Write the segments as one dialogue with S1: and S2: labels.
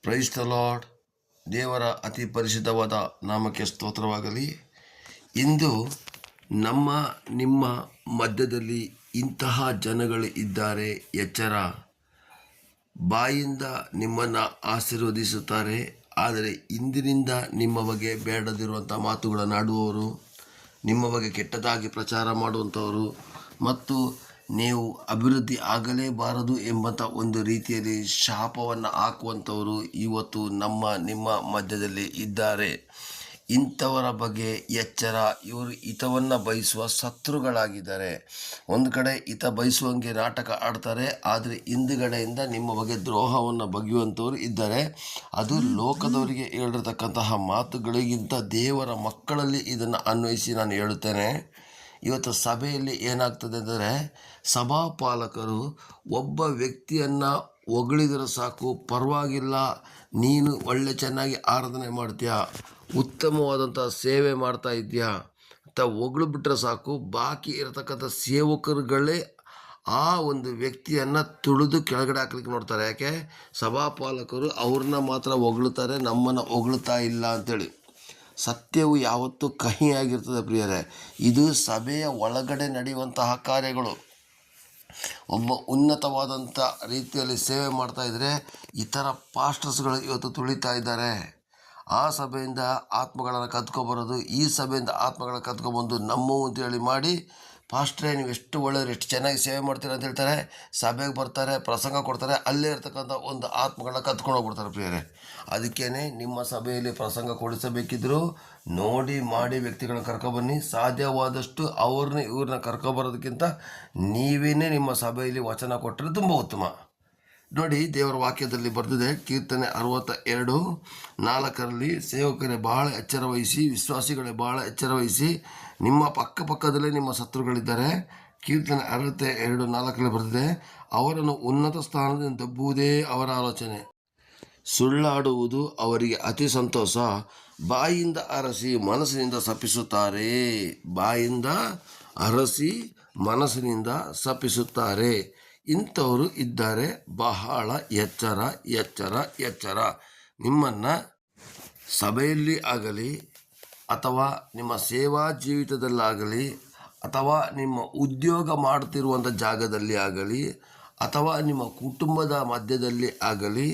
S1: Price the lord. ದೇವರ ಅತಿ ಪರಿಶುದ್ಧವಾದ ನಾಮಕ್ಕೆ ಸ್ತೋತ್ರವಾಗಲಿ. ಇಂದು ನಿಮ್ಮ ಮಧ್ಯದಲ್ಲಿ ಇಂತಹ ಜನಗಳು ಇದ್ದಾರೆ. ಎಚ್ಚರ. ಬಾಯಿಂದ ನಿಮ್ಮನ್ನು ಆಶೀರ್ವದಿಸುತ್ತಾರೆ, ಆದರೆ ಇಂದಿನಿಂದ ನಿಮ್ಮ ಬಗ್ಗೆ ಬೇಡದಿರುವಂಥ ಮಾತುಗಳನ್ನು ಆಡುವವರು, ನಿಮ್ಮ ಬಗ್ಗೆ ಕೆಟ್ಟದಾಗಿ ಪ್ರಚಾರ ಮಾಡುವಂಥವರು ಮತ್ತು ನೀವು ಅಭಿವೃದ್ಧಿ ಆಗಲೇಬಾರದು ಎಂಬಂಥ ಒಂದು ರೀತಿಯಲ್ಲಿ ಶಾಪವನ್ನು ಹಾಕುವಂಥವರು ಇವತ್ತು ನಿಮ್ಮ ಮಧ್ಯದಲ್ಲಿ ಇದ್ದಾರೆ. ಇಂಥವರ ಬಗ್ಗೆ ಎಚ್ಚರ. ಇವರು ಹಿತವನ್ನು ಬಯಸುವ ಶತ್ರುಗಳಾಗಿದ್ದಾರೆ. ಒಂದು ಕಡೆ ಹಿತ ಬಯಸುವಂಗೆ ನಾಟಕ ಆಡ್ತಾರೆ, ಆದರೆ ಹಿಂದುಗಡೆಯಿಂದ ನಿಮ್ಮ ಬಗ್ಗೆ ದ್ರೋಹವನ್ನು ಬಗೆಯುವಂಥವ್ರು ಇದ್ದಾರೆ. ಅದು ಲೋಕದವರಿಗೆ ಹೇಳಿರ್ತಕ್ಕಂತಹ ಮಾತುಗಳಿಗಿಂತ ದೇವರ ಮಕ್ಕಳಲ್ಲಿ ಇದನ್ನು ಅನ್ವಯಿಸಿ ನಾನು ಹೇಳುತ್ತೇನೆ. ಇವತ್ತು ಸಭೆಯಲ್ಲಿ ಏನಾಗ್ತದೆ ಅಂದರೆ, ಸಭಾಪಾಲಕರು ಒಬ್ಬ ವ್ಯಕ್ತಿಯನ್ನು ಹೊಗಳಿದರೆ ಸಾಕು, ಪರವಾಗಿಲ್ಲ, ನೀನು ಒಳ್ಳೆ ಚೆನ್ನಾಗಿ ಆರಾಧನೆ ಮಾಡ್ತೀಯಾ, ಉತ್ತಮವಾದಂಥ ಸೇವೆ ಮಾಡ್ತಾ ಇದೆಯಾ ಅಂತ ಹೊಗಳು ಬಿಟ್ಟರೆ ಸಾಕು, ಬಾಕಿ ಇರತಕ್ಕಂಥ ಸೇವಕರುಗಳೇ ಆ ಒಂದು ವ್ಯಕ್ತಿಯನ್ನು ತುಳಿದು ಕೆಳಗಡೆ ಹಾಕ್ಲಿಕ್ಕೆ ನೋಡ್ತಾರೆ. ಯಾಕೆ? ಸಭಾಪಾಲಕರು ಅವ್ರನ್ನ ಮಾತ್ರ ಹೊಗಳ್ತಾರೆ, ನಮ್ಮನ್ನು ಹೊಗಳ್ತಾ ಇಲ್ಲ ಅಂಥೇಳಿ. ಸತ್ಯವು ಯಾವತ್ತೂ ಕಹಿಯಾಗಿರ್ತದೆ ಪ್ರಿಯರೇ. ಇದು ಸಭೆಯ ಒಳಗಡೆ ನಡೆಯುವಂತಹ ಕಾರ್ಯಗಳು. ಒಬ್ಬ ಉನ್ನತವಾದಂಥ ರೀತಿಯಲ್ಲಿ ಸೇವೆ ಮಾಡ್ತಾ ಇದ್ದರೆ ಇತರ ಪಾಸ್ಟರ್ಸ್ಗಳು ಇವತ್ತು ತುಳಿತಾ ಇದ್ದಾರೆ. ಆ ಸಭೆಯಿಂದ ಆತ್ಮಗಳನ್ನು ಕತ್ಕೊಬರೋದು, ಈ ಸಭೆಯಿಂದ ಆತ್ಮಗಳನ್ನು ಕತ್ಕೊಬಂದು ನಮ್ಮವು ಅಂತೇಳಿ ಮಾಡಿ, ಪಾಸ್ಟ್ರೇ ನೀವು ಎಷ್ಟು ಒಳ್ಳೆಯವರು, ಎಷ್ಟು ಚೆನ್ನಾಗಿ ಸೇವೆ ಮಾಡ್ತೀರ ಅಂತ ಹೇಳ್ತಾರೆ. ಸಭೆಗೆ ಬರ್ತಾರೆ, ಪ್ರಸಂಗ ಕೊಡ್ತಾರೆ, ಅಲ್ಲೇ ಇರ್ತಕ್ಕಂಥ ಒಂದು ಆತ್ಮಗಳನ್ನ ಕತ್ಕೊಂಡು ಹೋಗ್ಬಿಡ್ತಾರೆ ಪ್ರಿಯರೇ. ಅದಕ್ಕೇ ನಿಮ್ಮ ಸಭೆಯಲ್ಲಿ ಪ್ರಸಂಗ ಕೊಡಿಸಬೇಕಿದ್ರು ನೋಡಿ ಮಾಡಿ ವ್ಯಕ್ತಿಗಳನ್ನ ಕರ್ಕೊಬನ್ನಿ. ಸಾಧ್ಯವಾದಷ್ಟು ಇವ್ರನ್ನ ಕರ್ಕೊಬರೋದಕ್ಕಿಂತ ನೀವೇ ನಿಮ್ಮ ಸಭೆಯಲ್ಲಿ ವಚನ ಕೊಟ್ಟರೆ ತುಂಬ ಉತ್ತಮ. ನೋಡಿ, ದೇವರ ವಾಕ್ಯದಲ್ಲಿ ಬರೆದಿದೆ, ಕೀರ್ತನೆ 62:4 ಸೇವಕರೇ ಬಹಳ ಎಚ್ಚರ ವಹಿಸಿ, ವಿಶ್ವಾಸಿಗಳೇ ಬಹಳ ಎಚ್ಚರ ವಹಿಸಿ, ನಿಮ್ಮ ಪಕ್ಕದಲ್ಲೇ ನಿಮ್ಮ ಶತ್ರುಗಳಿದ್ದಾರೆ. ಕೀರ್ತನೆ 62:4 ಬರೆದಿದೆ, ಅವರನ್ನು ಉನ್ನತ ಸ್ಥಾನದಿಂದ ದಬ್ಬುವುದೇ ಅವರ ಆಲೋಚನೆ, ಸುಳ್ಳಾಡುವುದು ಅವರಿಗೆ ಅತಿ ಸಂತೋಷ, ಬಾಯಿಂದ ಅರಸಿ ಮನಸ್ಸಿನಿಂದ ಶಪಿಸುತ್ತಾರೆ. ಬಾಯಿಂದ ಅರಸಿ ಮನಸ್ಸಿನಿಂದ ಶಪಿಸುತ್ತಾರೆ. ಇಂಥವರು ಇದ್ದಾರೆ. ಬಹಳ ಎಚ್ಚರ ಎಚ್ಚರ ಎಚ್ಚರ. ನಿಮ್ಮನ್ನು ಸಭೆಯಲ್ಲಿ ಆಗಲಿ, ಅಥವಾ ನಿಮ್ಮ ಸೇವಾ ಜೀವಿತದಲ್ಲಾಗಲಿ, ಅಥವಾ ನಿಮ್ಮ ಉದ್ಯೋಗ ಮಾಡ್ತಿರುವಂಥ ಜಾಗದಲ್ಲಿ ಆಗಲಿ, ಅಥವಾ ನಿಮ್ಮ ಕುಟುಂಬದ ಮಧ್ಯದಲ್ಲಿ ಆಗಲಿ,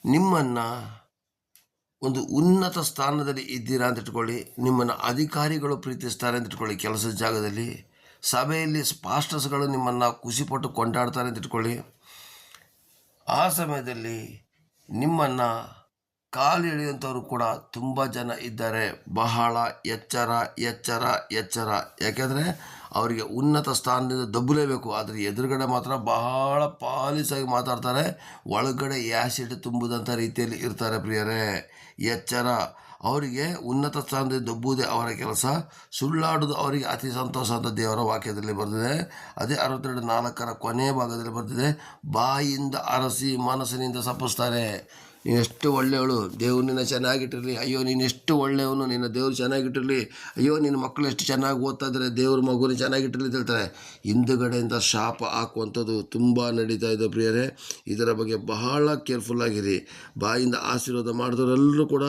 S1: ನಿಮ್ಮನ್ನು ಒಂದು ಉನ್ನತ ಸ್ಥಾನದಲ್ಲಿ ಇದ್ದೀರಾ ಅಂತ ಇಟ್ಕೊಳ್ಳಿ, ನಿಮ್ಮನ್ನು ಅಧಿಕಾರಿಗಳು ಪ್ರೀತಿಸ್ತಾರೆ ಅಂತ ಇಟ್ಕೊಳ್ಳಿ, ಕೆಲಸದ ಜಾಗದಲ್ಲಿ, ಸಭೆಯಲ್ಲಿ ಪಾಸ್ಟರ್ಸ್ಗಳು ನಿಮ್ಮನ್ನು ಖುಷಿಪಟ್ಟು ಕೊಂಡಾಡ್ತಾರೆ ಅಂತ ಇಟ್ಕೊಳ್ಳಿ, ಆ ಸಮಯದಲ್ಲಿ ನಿಮ್ಮನ್ನು ಕಾಲು ಎಳೆಯುವಂಥವ್ರು ಕೂಡ ತುಂಬ ಜನ ಇದ್ದಾರೆ. ಬಹಳ ಎಚ್ಚರ ಎಚ್ಚರ ಎಚ್ಚರ. ಯಾಕೆಂದರೆ ಅವರಿಗೆ ಉನ್ನತ ಸ್ಥಾನದಿಂದ ದಬ್ಬಲೇಬೇಕು, ಆದರೆ ಎದುರುಗಡೆ ಮಾತ್ರ ಬಹಳ ಪಾಲಿಸಾಗಿ ಮಾತಾಡ್ತಾರೆ, ಒಳಗಡೆ ಆ್ಯಸಿಡ್ ತುಂಬುದಂಥ ರೀತಿಯಲ್ಲಿ ಇರ್ತಾರೆ ಪ್ರಿಯರೇ. ಎಚ್ಚರ. ಅವರಿಗೆ ಉನ್ನತ ಸ್ಥಾನದಲ್ಲಿ ದಬ್ಬುವುದೇ ಅವರ ಕೆಲಸ, ಸುಳ್ಳಾಡುವುದು ಅವರಿಗೆ ಅತಿ ಸಂತೋಷ ಅಂತ ದೇವರ ವಾಕ್ಯದಲ್ಲಿ ಬರೆದಿದೆ. ಅದೇ 62:4 ಕೊನೆಯ ಭಾಗದಲ್ಲಿ ಬರೆದಿದೆ, ಬಾಯಿಂದ ಅರಸಿ ಮನಸ್ಸಿನಿಂದ ಶಪಿಸ್ತಾರೆ. ನೀನೆಷ್ಟು ಒಳ್ಳೆಯವಳು, ದೇವ್ರು ನಿನ್ನ ಚೆನ್ನಾಗಿಟ್ಟಿರಲಿ, ಅಯ್ಯೋ ನೀನು ಎಷ್ಟು ಒಳ್ಳೆಯವನು, ನಿನ್ನ ದೇವ್ರು ಚೆನ್ನಾಗಿಟ್ಟಿರಲಿ, ಅಯ್ಯೋ ನಿನ್ನ ಮಕ್ಕಳು ಎಷ್ಟು ಚೆನ್ನಾಗಿ ಓದ್ತಾ ಇದ್ದಾರೆ, ದೇವ್ರ ಮಗುನ ಚೆನ್ನಾಗಿಟ್ಟಿರಲಿ ಅಂತ ಹೇಳ್ತಾರೆ. ಹಿಂದುಗಡೆಯಿಂದ ಶಾಪ ಹಾಕುವಂಥದ್ದು ತುಂಬ ನಡೀತಾ ಇದೆ ಪ್ರಿಯರೇ. ಇದರ ಬಗ್ಗೆ ಬಹಳ ಕೇರ್ಫುಲ್ಲಾಗಿರಿ. ಬಾಯಿಂದ ಆಶೀರ್ವಾದ ಮಾಡಿದವರೆಲ್ಲರೂ ಕೂಡ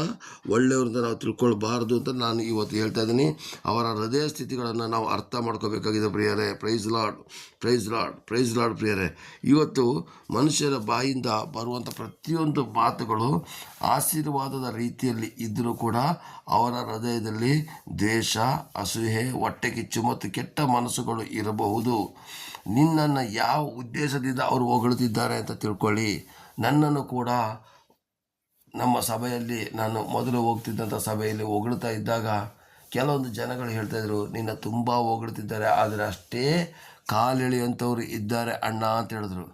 S1: ಒಳ್ಳೆಯವ್ರಂತ ನಾವು ತಿಳ್ಕೊಳ್ಬಾರ್ದು ಅಂತ ನಾನು ಇವತ್ತು ಹೇಳ್ತಾ ಇದ್ದೀನಿ. ಅವರ ಹೃದಯ ಸ್ಥಿತಿಗಳನ್ನು ನಾವು ಅರ್ಥ ಮಾಡ್ಕೋಬೇಕಾಗಿದೆ ಪ್ರಿಯರೇ. Praise lord, praise lord, praise lord ಪ್ರಿಯರೇ. ಇವತ್ತು ಮನುಷ್ಯರ ಬಾಯಿಂದ ಬರುವಂಥ ಪ್ರತಿಯೊಂದು ಮಾತುಗಳು ಆಶೀರ್ವಾದದ ರೀತಿಯಲ್ಲಿ ಇದ್ದರೂ ಕೂಡ ಅವರ ಹೃದಯದಲ್ಲಿ ದ್ವೇಷ, ಅಸೂಯೆ, ಹೊಟ್ಟೆ ಕಿಚ್ಚು ಮತ್ತು ಕೆಟ್ಟ ಮನಸ್ಸುಗಳು ಇರಬಹುದು. ನಿನ್ನನ್ನು ಯಾವ ಉದ್ದೇಶದಿಂದ ಅವರು ಹೊಗಳುತ್ತಿದ್ದಾರೆ ಅಂತ ತಿಳ್ಕೊಳ್ಳಿ. ನನ್ನನ್ನು ಕೂಡ ನಮ್ಮ ಸಭೆಯಲ್ಲಿ, ನಾನು ಮೊದಲು ಹೋಗ್ತಿದ್ದಂಥ ಸಭೆಯಲ್ಲಿ ಹೊಗಳ್ತಾ ಇದ್ದಾಗ ಕೆಲವೊಂದು ಜನಗಳು ಹೇಳ್ತಾಯಿದ್ರು, ನಿನ್ನ ತುಂಬ ಹೊಗಳ್ತಿದ್ದಾರೆ, ಆದರೆ ಅಷ್ಟೇ ಕಾಲೆಳೆಯುವಂಥವ್ರು ಇದ್ದಾರೆ ಅಣ್ಣ ಅಂತ ಹೇಳಿದ್ರು.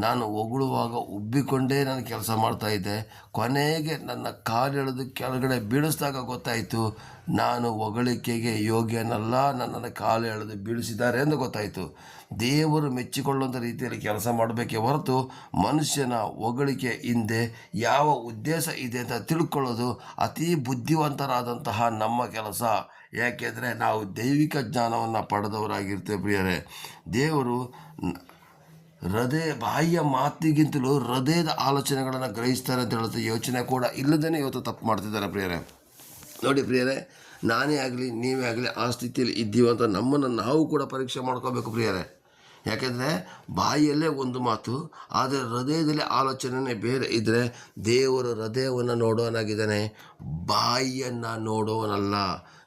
S1: ನಾನು ಹೊಗಳುವಾಗ ಉಬ್ಬಿಕೊಂಡೇ ನಾನು ಕೆಲಸ ಮಾಡ್ತಾಯಿದ್ದೆ. ಕೊನೆಗೆ ನನ್ನ ಕಾಲೆಳೆದು ಕೆಳಗಡೆ ಬೀಳಿಸಿದಾಗ ಗೊತ್ತಾಯಿತು, ನಾನು ಹೊಗಳಿಕೆಗೆ ಯೋಗ್ಯನಲ್ಲ, ನನ್ನನ್ನು ಕಾಲು ಎಳೆದು ಬೀಳಿಸಿದ್ದಾರೆ ಎಂದು ಗೊತ್ತಾಯಿತು. ದೇವರು ಮೆಚ್ಚಿಕೊಳ್ಳುವಂಥ ರೀತಿಯಲ್ಲಿ ಕೆಲಸ ಮಾಡಬೇಕೇ ಹೊರತು ಮನುಷ್ಯನ ಹೊಗಳಿಕೆ ಹಿಂದೆ ಯಾವ ಉದ್ದೇಶ ಇದೆ ಅಂತ ತಿಳ್ಕೊಳ್ಳೋದು ಅತಿ ಬುದ್ಧಿವಂತರಾದಂತಹ ನಮ್ಮ ಕೆಲಸ. ಯಾಕೆಂದರೆ ನಾವು ದೈವಿಕ ಜ್ಞಾನವನ್ನು ಪಡೆದವರಾಗಿರ್ತೇವೆ ಪ್ರಿಯರೇ. ದೇವರು ಬಾಯಿಯ ಮಾತಿಗಿಂತಲೂ ಹೃದಯದ ಆಲೋಚನೆಗಳನ್ನು ಗ್ರಹಿಸ್ತಾರೆ ಅಂತ ಹೇಳುತ್ತೆ. ಯೋಚನೆ ಕೂಡ ಇಲ್ಲದೇ ಇವತ್ತು ತಪ್ಪು ಮಾಡ್ತಿದ್ದಾರೆ ಪ್ರಿಯರೇ. ನೋಡಿ ಪ್ರಿಯರೇ, ನಾನೇ ಆಗಲಿ ನೀವೇ ಆಗಲಿ ಆ ಸ್ಥಿತಿಯಲ್ಲಿ ಇದ್ದೀವಿ ಅಂತ ನಮ್ಮನ್ನು ನಾವು ಕೂಡ ಪರೀಕ್ಷೆ ಮಾಡ್ಕೋಬೇಕು ಪ್ರಿಯರೇ. ಯಾಕೆಂದರೆ ಬಾಯಿಯಲ್ಲೇ ಒಂದು ಮಾತು, ಆದರೆ ಹೃದಯದಲ್ಲಿ ಆಲೋಚನೆಯೇ ಬೇರೆ ಇದ್ದರೆ ದೇವರು ಹೃದಯವನ್ನು ನೋಡೋನಾಗಿದ್ದಾನೆ, ಬಾಯಿಯನ್ನು ನೋಡೋನಲ್ಲ.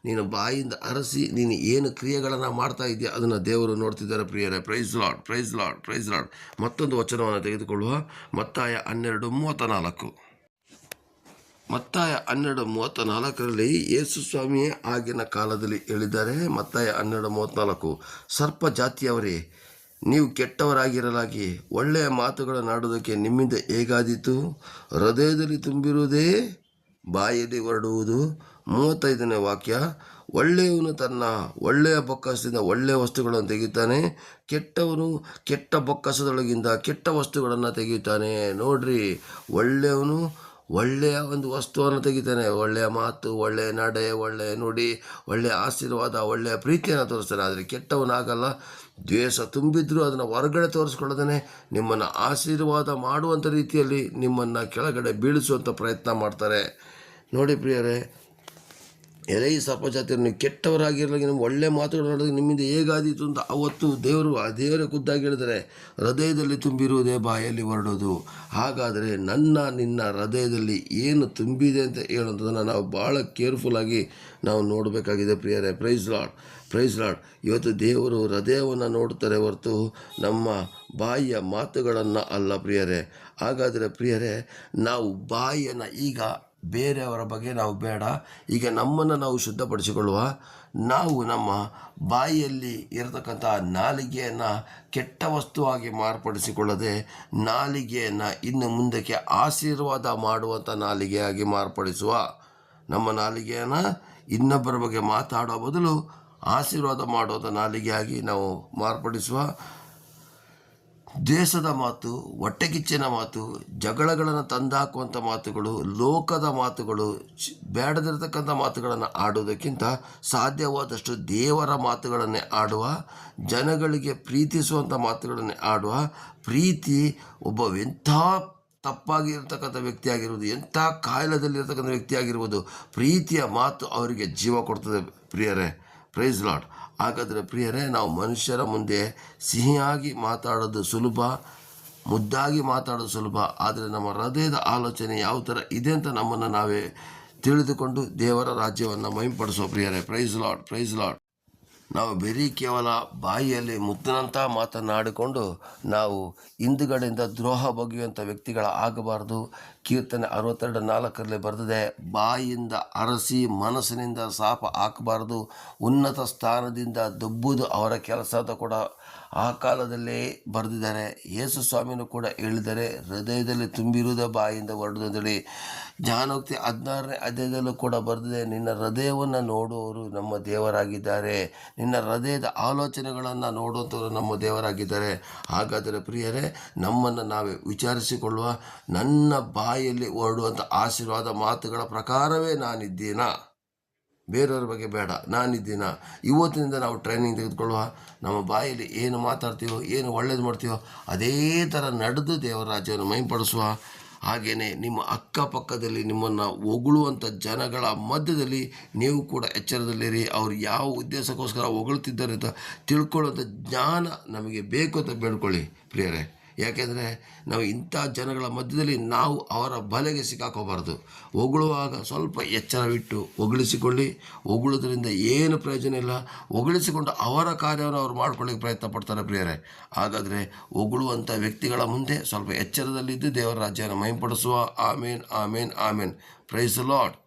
S1: ನೀನು ಬಾಯಿಂದ ಅರಸಿ ನೀನು ಏನು ಕ್ರಿಯೆಗಳನ್ನು ಮಾಡ್ತಾ ಇದೆಯಾ ಅದನ್ನು ದೇವರು ನೋಡ್ತಿದ್ದಾರೆ ಪ್ರಿಯರೇ. Praise lord, praise lord, praise lord. ಮತ್ತೊಂದು ವಚನವನ್ನು ತೆಗೆದುಕೊಳ್ಳುವ. ಮತ್ತಾಯ 12:34. ಮತ್ತಾಯ 12:34 ಯೇಸು ಸ್ವಾಮಿಯೇ ಆಗಿನ ಕಾಲದಲ್ಲಿ ಹೇಳಿದ್ದಾರೆ. ಮತ್ತಾಯ 12:34, ಸರ್ಪ ಜಾತಿಯವರೇ, ನೀವು ಕೆಟ್ಟವರಾಗಿರಲಾಗಿ ಒಳ್ಳೆಯ ಮಾತುಗಳನ್ನಾಡುವುದಕ್ಕೆ ನಿಮ್ಮಿಂದ ಹೇಗಾದೀತು? ಹೃದಯದಲ್ಲಿ ತುಂಬಿರುವುದೇ ಬಾಯಲ್ಲಿ ಹೊರಡುವುದು. 35ನೇ ವಾಕ್ಯ, ಒಳ್ಳೆಯವನು ತನ್ನ ಒಳ್ಳೆಯ ಬೊಕ್ಕಸದಿಂದ ಒಳ್ಳೆಯ ವಸ್ತುಗಳನ್ನು ತೆಗೆಯುತ್ತಾನೆ, ಕೆಟ್ಟವನು ಕೆಟ್ಟ ಬೊಕ್ಕಸದೊಳಗಿಂದ ಕೆಟ್ಟ ವಸ್ತುಗಳನ್ನು ತೆಗೆಯುತ್ತಾನೆ. ನೋಡ್ರಿ, ಒಳ್ಳೆಯವನು ಒಳ್ಳೆಯ ಒಂದು ವಸ್ತುವನ್ನು ತೆಗಿತಾನೆ, ಒಳ್ಳೆಯ ಮಾತು, ಒಳ್ಳೆಯ ನಡೆ, ಒಳ್ಳೆಯ ನುಡಿ, ಒಳ್ಳೆಯ ಆಶೀರ್ವಾದ, ಒಳ್ಳೆಯ ಪ್ರೀತಿಯನ್ನು ತೋರಿಸ್ತಾನೆ. ಆದರೆ ಕೆಟ್ಟವನಾಗಲ್ಲ. ದ್ವೇಷ ತುಂಬಿದ್ರೂ ಅದನ್ನು ಹೊರಗಡೆ ತೋರಿಸ್ಕೊಳ್ಳೋದೇ ನಿಮ್ಮನ್ನು ಆಶೀರ್ವಾದ ಮಾಡುವಂಥ ರೀತಿಯಲ್ಲಿ ನಿಮ್ಮನ್ನು ಕೆಳಗಡೆ ಬೀಳಿಸುವಂಥ ಪ್ರಯತ್ನ ಮಾಡ್ತಾರೆ. ನೋಡಿ ಪ್ರಿಯರೇ, ಎಲೆ ಈ ಸರ್ಪ ಜಾತಿಯನ್ನು ನೀವು ಕೆಟ್ಟವರಾಗಿರಲಾಗಿ ನಿಮ್ಮ ಒಳ್ಳೆಯ ಮಾತುಗಳು ನೋಡೋದು ನಿಮ್ಮಿಂದ ಹೇಗಾದೀತು ಅಂತ ಅವತ್ತು ದೇವರೇ ಖುದ್ದಾಗಿ ಹೇಳಿದರೆ, ಹೃದಯದಲ್ಲಿ ತುಂಬಿರುವುದೇ ಬಾಯಲ್ಲಿ ಹೊರಡೋದು. ಹಾಗಾದರೆ ನಿನ್ನ ಹೃದಯದಲ್ಲಿ ಏನು ತುಂಬಿದೆ ಅಂತ ಹೇಳೋದನ್ನು ನಾವು ಭಾಳ ಕೇರ್ಫುಲ್ಲಾಗಿ ನಾವು ನೋಡಬೇಕಾಗಿದೆ ಪ್ರಿಯರೇ. Praise lord, praise lord. ಇವತ್ತು ದೇವರು ಹೃದಯವನ್ನು ನೋಡ್ತಾರೆ ಹೊರತು ನಮ್ಮ ಬಾಯಿಯ ಮಾತುಗಳನ್ನು ಅಲ್ಲ ಪ್ರಿಯರೇ. ಹಾಗಾದರೆ ಪ್ರಿಯರೇ, ನಾವು ಬಾಯಿಯನ್ನು ಈಗ ಬೇರೆಯವರ ಬಗ್ಗೆ ನಾವು ಬೇಡ, ಈಗ ನಮ್ಮನ್ನು ನಾವು ಶುದ್ಧಪಡಿಸಿಕೊಳ್ಳುವ. ನಾವು ನಮ್ಮ ಬಾಯಿಯಲ್ಲಿ ಇರತಕ್ಕಂಥ ನಾಲಿಗೆಯನ್ನು ಕೆಟ್ಟ ವಸ್ತುವಾಗಿ ಮಾರ್ಪಡಿಸಿಕೊಳ್ಳದೆ ನಾಲಿಗೆಯನ್ನು ಇನ್ನು ಮುಂದಕ್ಕೆ ಆಶೀರ್ವಾದ ಮಾಡುವಂಥ ನಾಲಿಗೆಯಾಗಿ ಮಾರ್ಪಡಿಸುವ. ನಮ್ಮ ನಾಲಿಗೆಯನ್ನು ಇನ್ನೊಬ್ಬರ ಬಗ್ಗೆ ಮಾತಾಡೋ ಬದಲು ಆಶೀರ್ವಾದ ಮಾಡುವಂಥ ನಾಲಿಗೆಯಾಗಿ ನಾವು ಮಾರ್ಪಡಿಸುವ. ದೇಶದ ಮಾತು, ಹೊಟ್ಟೆಕಿಚ್ಚಿನ ಮಾತು, ಜಗಳಗಳನ್ನು ತಂದಾಕುವಂಥ ಮಾತುಗಳು, ಲೋಕದ ಮಾತುಗಳು, ಬೇಡದಿರತಕ್ಕಂಥ ಮಾತುಗಳನ್ನು ಆಡುವುದಕ್ಕಿಂತ ಸಾಧ್ಯವಾದಷ್ಟು ದೇವರ ಮಾತುಗಳನ್ನೇ ಆಡುವ, ಜನಗಳಿಗೆ ಪ್ರೀತಿಸುವಂಥ ಮಾತುಗಳನ್ನೇ ಆಡುವ. ಪ್ರೀತಿ ಎಂಥ ತಪ್ಪಾಗಿರ್ತಕ್ಕಂಥ ವ್ಯಕ್ತಿಯಾಗಿರ್ಬೋದು, ಎಂಥ ಕಾಯಿಲೆದಲ್ಲಿರ್ತಕ್ಕಂಥ ವ್ಯಕ್ತಿಯಾಗಿರ್ಬೋದು, ಪ್ರೀತಿಯ ಮಾತು ಅವರಿಗೆ ಜೀವ ಕೊಡ್ತದೆ ಪ್ರಿಯರೇ. Praise lord. ಹಾಗಾದರೆ ಪ್ರಿಯರೇ, ನಾವು ಮನುಷ್ಯರ ಮುಂದೆ ಸಿಹಿಯಾಗಿ ಮಾತಾಡೋದು ಸುಲಭ, ಮುದ್ದಾಗಿ ಮಾತಾಡೋದು ಸುಲಭ, ಆದರೆ ನಮ್ಮ ಹೃದಯದ ಆಲೋಚನೆ ಯಾವ ಥರ ಇದೆ ಅಂತ ನಮ್ಮನ್ನು ನಾವೇ ತಿಳಿದುಕೊಂಡು ದೇವರ ರಾಜ್ಯವನ್ನು ಮಹಿಂಪಡಿಸೋ ಪ್ರಿಯರೇ. Praise lord, praise lord. ನಾವು ಬರೀ ಕೇವಲ ಬಾಯಿಯಲ್ಲಿ ಮುತ್ತಿನಂಥ ಮಾತನ್ನಾಡಿಕೊಂಡು ನಾವು ಹಿಂದುಗಡೆಯಿಂದ ದ್ರೋಹ ಬಗೆಯುವಂಥ ವ್ಯಕ್ತಿಗಳ ಆಗಬಾರ್ದು. ಕೀರ್ತನೆ 62:4 ಬರೆದಿದೆ, ಬಾಯಿಯಿಂದ ಅರಸಿ ಮನಸ್ಸಿನಿಂದ ಶಾಪ ಹಾಕಬಾರ್ದು. ಉನ್ನತ ಸ್ಥಾನದಿಂದ ದಬ್ಬುವುದು ಅವರ ಕೆಲಸ ಅಂತ ಕೂಡ ಆ ಕಾಲದಲ್ಲೇ ಬರೆದಿದ್ದಾರೆ. ಯೇಸು ಸ್ವಾಮಿನೂ ಕೂಡ ಹೇಳಿದ್ದಾರೆ, ಹೃದಯದಲ್ಲಿ ತುಂಬಿರುವುದ ಬಾಯಿಂದ ಹೊರಡುವುದು ಅಂತೇಳಿ. ಜ್ಞಾನೋಕ್ತಿ 16ನೇ ಅಧ್ಯಾಯದಲ್ಲೂ ಕೂಡ ಬರೆದಿದೆ, ನಿನ್ನ ಹೃದಯವನ್ನು ನೋಡುವವರು ನಮ್ಮ ದೇವರಾಗಿದ್ದಾರೆ, ನಿನ್ನ ಹೃದಯದ ಆಲೋಚನೆಗಳನ್ನು ನೋಡುವಂಥವರು ನಮ್ಮ ದೇವರಾಗಿದ್ದಾರೆ. ಹಾಗಾದರೆ ಪ್ರಿಯರೇ, ನಮ್ಮನ್ನು ನಾವೇ ವಿಚಾರಿಸಿಕೊಳ್ಳುವ. ನನ್ನ ಬಾಯಲ್ಲಿ ಹೊರಡುವಂಥ ಆಶೀರ್ವಾದ ಮಾತುಗಳ ಪ್ರಕಾರವೇ ನಾನಿದ್ದೀನಾ? ಬೇರೆಯವ್ರ ಬಗ್ಗೆ ಬೇಡ, ನಾನಿದ್ದೀನ. ಇವತ್ತಿನಿಂದ ನಾವು ಟ್ರೈನಿಂಗ್ ತೆಗೆದುಕೊಳ್ಳುವ. ನಮ್ಮ ಬಾಯಲ್ಲಿ ಏನು ಮಾತಾಡ್ತೀವೋ, ಏನು ಒಳ್ಳೇದು ಮಾಡ್ತೀವೋ ಅದೇ ಥರ ನಡೆದು ದೇವರ ರಾಜ್ಯವನ್ನು ಮಹಿಂಪಡಿಸುವ. ಹಾಗೆಯೇ ನಿಮ್ಮ ಅಕ್ಕಪಕ್ಕದಲ್ಲಿ ನಿಮ್ಮನ್ನು ಹೊಗಳುವಂಥ ಜನಗಳ ಮಧ್ಯದಲ್ಲಿ ನೀವು ಕೂಡ ಎಚ್ಚರದಲ್ಲಿರಿ. ಅವರು ಯಾವ ಉದ್ದೇಶಕ್ಕೋಸ್ಕರ ಹೊಗಳ್ತಿದ್ದಾರೆ ಅಂತ ತಿಳ್ಕೊಳ್ಳೋಂಥ ಜ್ಞಾನ ನಮಗೆ ಬೇಕು ಅಂತ ಬೇಡ್ಕೊಳ್ಳಿ ಪ್ರಿಯರೇ. ಯಾಕೆಂದರೆ ನಾವು ಇಂಥ ಜನಗಳ ಮಧ್ಯದಲ್ಲಿ ನಾವು ಅವರ ಬಲೆಗೆ ಸಿಕ್ಕಾಕೋಬಾರ್ದು. ಹೊಗಳುವಾಗ ಸ್ವಲ್ಪ ಎಚ್ಚರವಿಟ್ಟು ಹೊಗಳಿಸಿಕೊಳ್ಳಿ. ಹೊಗಳುವುದರಿಂದ ಏನು ಪ್ರಯೋಜನ ಇಲ್ಲ. ಹೊಗಳಿಸಿಕೊಂಡು ಅವರ ಕಾರ್ಯವನ್ನು ಅವರು ಮಾಡ್ಕೊಳ್ಳಿಕ್ಕೆ ಪ್ರಯತ್ನ ಪಡ್ತಾರೆ ಪ್ರಿಯರೇ. ಹಾಗಾದರೆ ಹೊಗಳುವಂಥ ವ್ಯಕ್ತಿಗಳ ಮುಂದೆ ಸ್ವಲ್ಪ ಎಚ್ಚರದಲ್ಲಿದ್ದು ದೇವರ ರಾಜ್ಯವನ್ನು ಮಹಿಂಪಡಿಸುವ. Amen, amen, amen. Praise the lord.